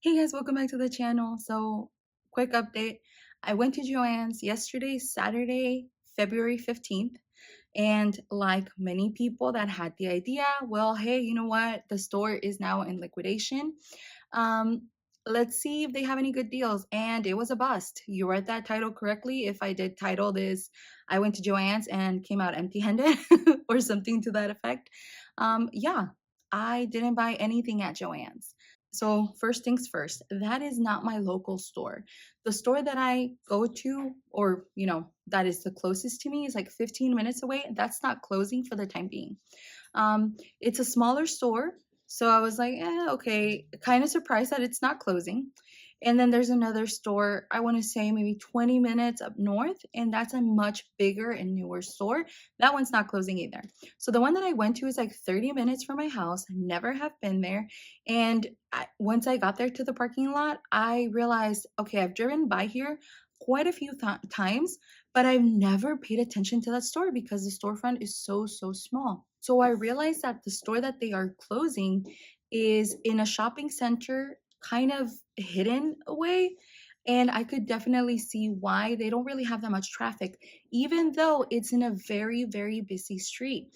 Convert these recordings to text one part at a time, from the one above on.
Hey guys, welcome back to the channel. So, quick update. I went to Joann's yesterday, Saturday, February 15th, and like many people that had the idea, well, hey, you know what? The store is now in liquidation. Um, let's see if they have any good deals. And it was a bust. You read that title correctly. If I did title this, I went to Joann's and came out empty-handed or something to that effect. Yeah, I didn't buy anything at Joann's. So first things first, that is not my local store. The store that I go to, or that is the closest to me, is like 15 minutes away. That's not closing for the time being. It's a smaller store, so I was like, okay, kind of surprised that it's not closing. And then there's another store, I want to say maybe 20 minutes up north, and that's a much bigger and newer store. That one's not closing either. So the one that I went to is like 30 minutes from my house. Never have been there. And once I got there to the parking lot, I realized, okay, I've driven by here quite a few times, but I've never paid attention to that store because the storefront is so small. So I realized that the store that they are closing is in a shopping center, kind of hidden away. And I could definitely see why they don't really have that much traffic, even though it's in a very busy street.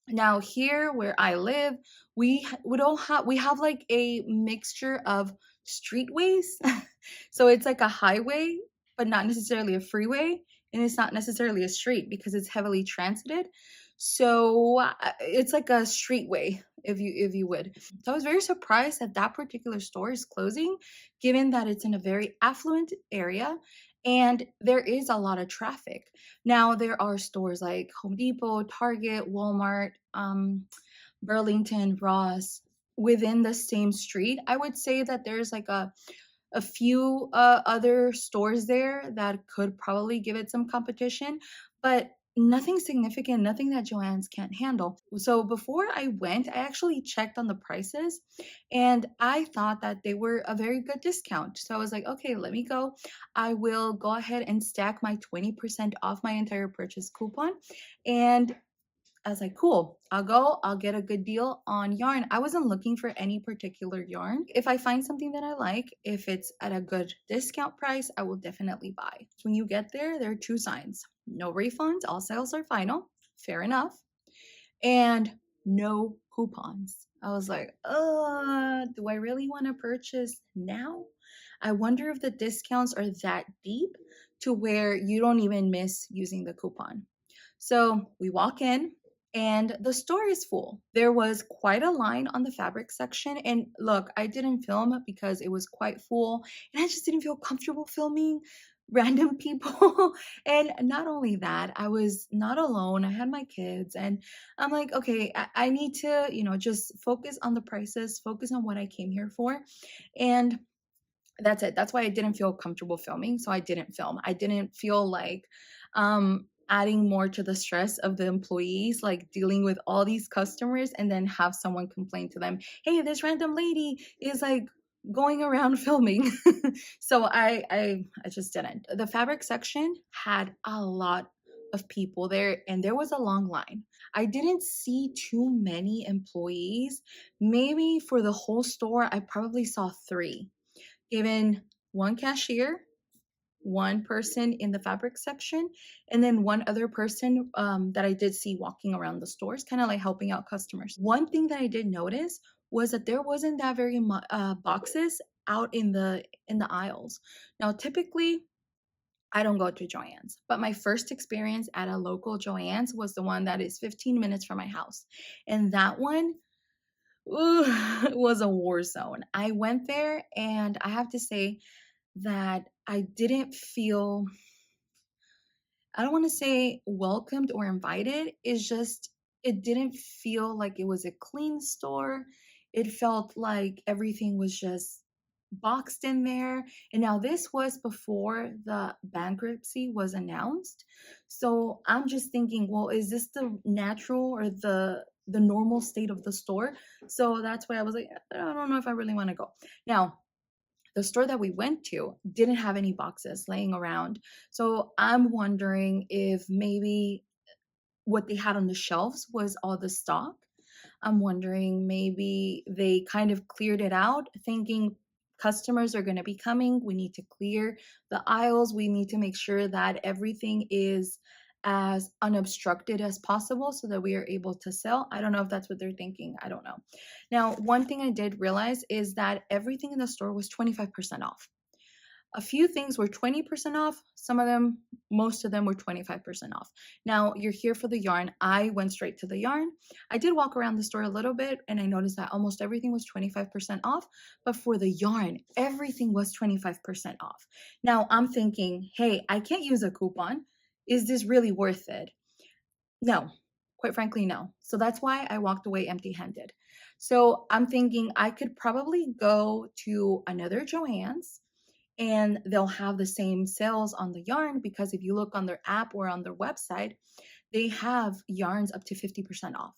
Now here where I live, we have like a mixture of streetways. So it's like a highway, but not necessarily a freeway, and it's not necessarily a street because it's heavily transited. So it's like a streetway, if you would. So I was very surprised that that particular store is closing, given that it's in a very affluent area and there is a lot of traffic. Now there are stores like Home Depot, Target, Walmart, Burlington, Ross within the same street. I would say that there's like a few other stores there that could probably give it some competition, but nothing significant, nothing that Joann's can't handle. So before I went, I actually checked on the prices and I thought that they were a very good discount. So I was like, okay, let me go. I will go ahead and stack my 20% off my entire purchase coupon. And I was like, cool, I'll go, I'll get a good deal on yarn. I wasn't looking for any particular yarn. If I find something that I like, if it's at a good discount price, I will definitely buy. When you get there, there are two signs: no refunds, all sales are final, fair enough, and no coupons. I was like, do I really want to purchase now? I wonder if the discounts are that deep to where you don't even miss using the coupon. So we walk in and the store is full. There was quite a line on the fabric section. And look, I didn't film because it was quite full and I just didn't feel comfortable filming random people. And not only that, I was not alone. I had my kids and I'm like, okay, I need to, just focus on the prices, focus on what I came here for. And that's it. That's why I didn't feel comfortable filming. So I didn't film. I didn't feel like adding more to the stress of the employees, like dealing with all these customers and then have someone complain to them, hey, this random lady is like going around filming. So I just didn't. The fabric section had a lot of people there and there was a long line. I didn't see too many employees. Maybe for the whole store, I probably saw three, given one cashier, one person in the fabric section, and then one other person that I did see walking around the stores, kind of like helping out customers. One thing that I did notice was that there wasn't that very much boxes out in the aisles. Now, typically, I don't go to Joann's, but my first experience at a local Joann's was the one that is 15 minutes from my house, and that one, ooh, was a war zone. I went there, and I have to say that I didn't feel, I don't want to say welcomed or invited. It's just, it didn't feel like it was a clean store. It felt like everything was just boxed in there. And now this was before the bankruptcy was announced. So I'm just thinking, well, is this the natural or the normal state of the store? So that's why I was like, I don't know if I really want to go. Now, the store that we went to didn't have any boxes laying around. So I'm wondering if maybe what they had on the shelves was all the stock. I'm wondering maybe they kind of cleared it out, thinking customers are going to be coming. We need to clear the aisles. We need to make sure that everything is as unobstructed as possible so that we are able to sell. I don't know if that's what they're thinking. I don't know. Now, one thing I did realize is that everything in the store was 25% off. A few things were 20% off. Some of them, most of them were 25% off. Now, you're here for the yarn. I went straight to the yarn. I did walk around the store a little bit and I noticed that almost everything was 25% off. But for the yarn, everything was 25% off. Now, I'm thinking, hey, I can't use a coupon. Is this really worth it? No, quite frankly, no. So that's why I walked away empty handed. So I'm thinking I could probably go to another Joann's and they'll have the same sales on the yarn, because if you look on their app or on their website, they have yarns up to 50% off.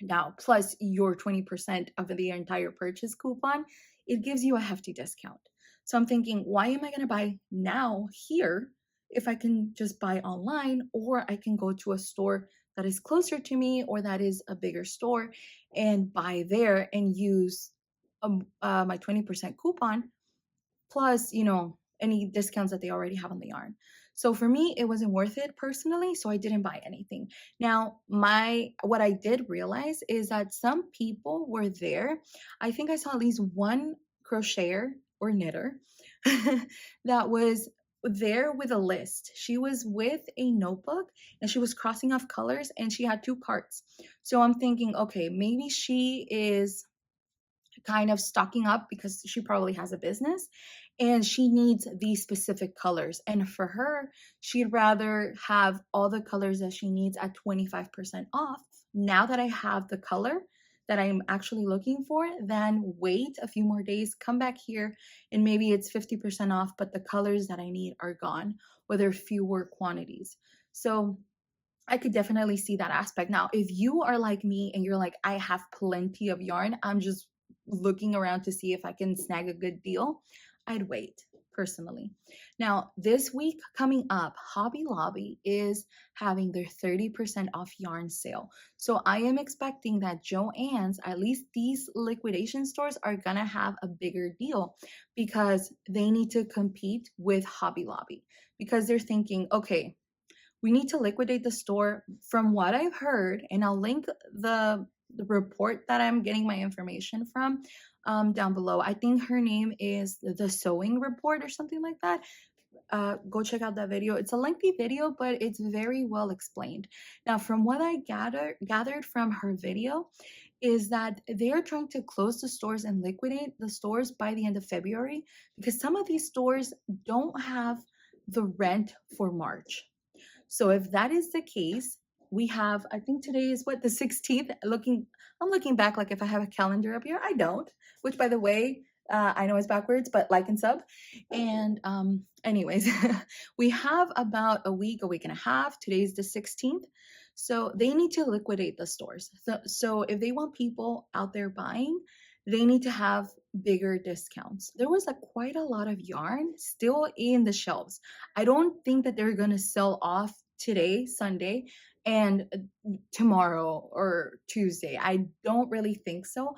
Now, plus your 20% of the entire purchase coupon, it gives you a hefty discount. So I'm thinking, why am I going to buy now here if I can just buy online, or I can go to a store that is closer to me or that is a bigger store and buy there and use my 20% coupon plus, any discounts that they already have on the yarn. So for me, it wasn't worth it personally, so I didn't buy anything. Now, what I did realize is that some people were there. I think I saw at least one crocheter or knitter that was there with a list. She was with a notebook and she was crossing off colors and she had two carts. So I'm thinking, okay, maybe she is kind of stocking up because she probably has a business and she needs these specific colors. And for her, she'd rather have all the colors that she needs at 25% off now that I have the color that I'm actually looking for, then wait a few more days, come back here, and maybe it's 50% off, but the colors that I need are gone, or there are fewer quantities. So I could definitely see that aspect. Now, if you are like me and you're like, I have plenty of yarn, I'm just looking around to see if I can snag a good deal, I'd wait personally. Now, this week coming up, Hobby Lobby is having their 30% off yarn sale. So I am expecting that Joann's, at least these liquidation stores, are gonna have a bigger deal because they need to compete with Hobby Lobby, because they're thinking, okay, we need to liquidate the store. From what I've heard, and I'll link the report that I'm getting my information from down below. I think her name is the Sewing Report or something like that. Go check out that video. It's a lengthy video, but it's very well explained. Now, from what I gathered from her video, is that they're trying to close the stores and liquidate the stores by the end of February, because some of these stores don't have the rent for March. So if that is the case, we have, I think today is what, the 16th. I'm looking back like if I have a calendar up here. I don't, which by the way, I know it's backwards, but like and sub. And anyways, we have about a week and a half. Today's the 16th. So they need to liquidate the stores. So if they want people out there buying, they need to have bigger discounts. There was quite a lot of yarn still in the shelves. I don't think that they're going to sell off today, Sunday, and tomorrow or Tuesday. I don't really think so.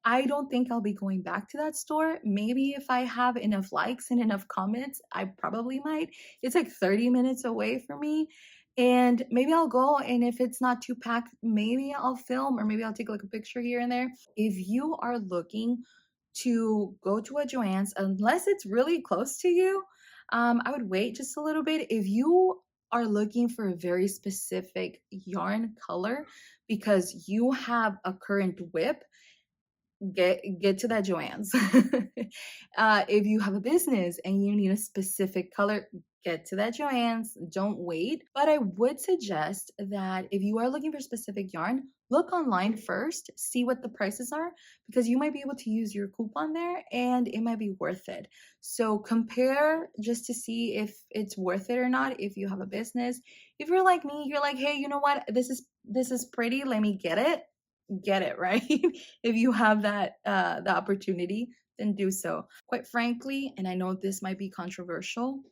I don't think I'll be going back to that store. Maybe if I have enough likes and enough comments, I probably might. It's like 30 minutes away from me. And maybe I'll go, and if it's not too packed, maybe I'll film, or maybe I'll take like a picture here and there. If you are looking to go to a Joann's, unless it's really close to you, I would wait just a little bit. If you are looking for a very specific yarn color because you have a current whip, get to that Joann's. If you have a business and you need a specific color, get to that Joann's. Don't wait. But I would suggest that if you are looking for specific yarn, look online first, see what the prices are, because you might be able to use your coupon there and it might be worth it. So compare just to see if it's worth it or not. If you have a business, if you're like me, you're like, hey, you know what, this is pretty, let me get it, right? If you have that the opportunity, then do so. Quite frankly, and I know this might be controversial,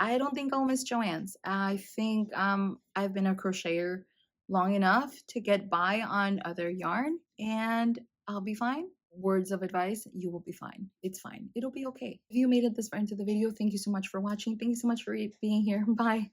I don't think I'll miss Joann's. I think I've been a crocheter long enough to get by on other yarn and I'll be fine. words of advice, you will be fine. It's fine. It'll be okay. If you made it this far into the video, thank you so much for watching. Thank you so much for being here. Bye.